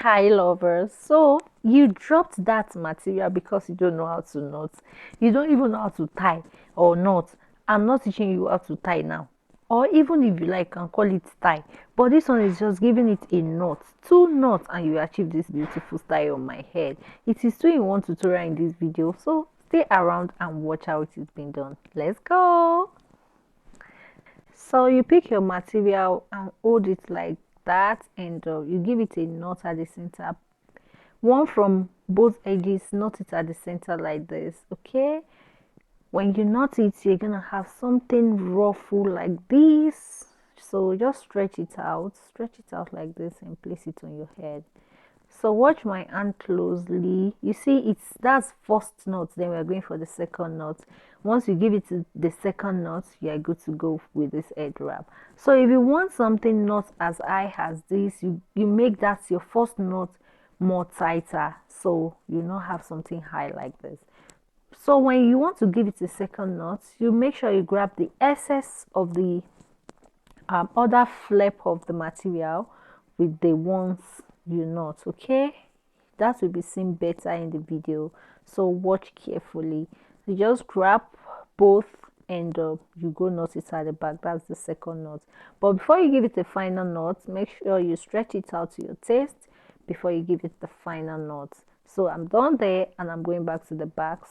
tie lovers. So you dropped that material because you don't know how to knot. You don't even know how to tie or knot. I'm not teaching you how to tie now. Or even if you like, can call it tie. But this one is just giving it a knot. Two knots and you achieve this beautiful style on my head. It is 2-in-1 tutorial in this video. So stay around and watch how it is being done. Let's go. So you pick your material and hold it like that, and you give it a knot at the center, one from both edges. Knot it at the center like this. Okay, when you knot it, you're gonna have something ruffle like this. So just stretch it out like this and place it on your head. So watch my hand closely. You see, that's first knot, then we're going for the second knot. Once you give it to the second knot, you are good to go with this head wrap. So if you want something not as high as this, you make that your first knot more tighter, so you not have something high like this. So when you want to give it a second knot, you make sure you grab the excess of the other flap of the material with the ones you knot. Okay, that will be seen better in the video, so watch carefully. You just grab both and you go knot it at the back. That's the second knot. But before you give it a final knot, make sure you stretch it out to your taste before you give it the final knot. So I'm done there and I'm going back to the back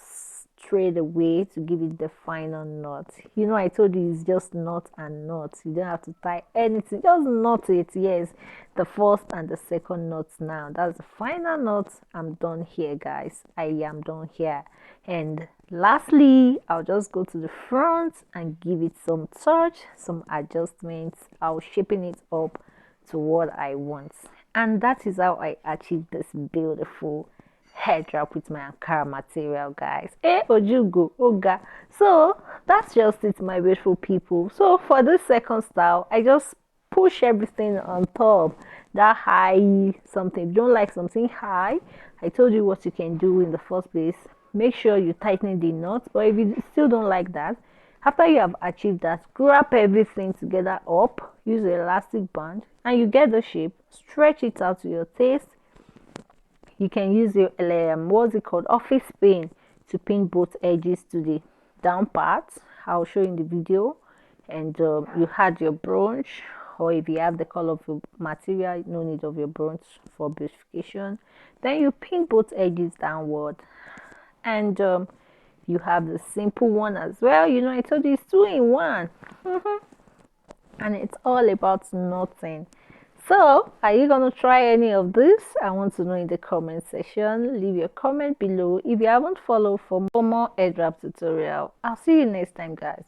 straight away to give it the final knot. You know, I told you it's just knot and knot. You don't have to tie anything, just knot it. Yes, the first and the second knots. Now that's the final knot. I'm done here, guys. I am done here. And lastly, I'll just go to the front and give it some touch, some adjustments. I'll shaping it up to what I want, and that is how I achieve this beautiful head wrap with my Ankara material, guys. Ojugo Oga. So that's just it, my beautiful people. So for this second style, I just push everything on top, that high something. If you don't like something high, I told you what you can do in the first place. Make sure you tighten the knot. But if you still don't like that, after you have achieved that, grab everything together up, use an elastic band, and you get the shape. Stretch it out to your taste. You can use your what's it called, office pin, to pin both edges to the down part. I'll show you in the video. And you had your brooch, or if you have the color of your material, no need of your brooch for beautification. Then you pin both edges downward, and you have the simple one as well. You know, I told you it's 2-in-1. And it's all about knotting. So are you gonna try any of this? I want to know in the comment section. Leave your comment below. If you haven't followed for more head wrap tutorial, I'll see you next time, guys.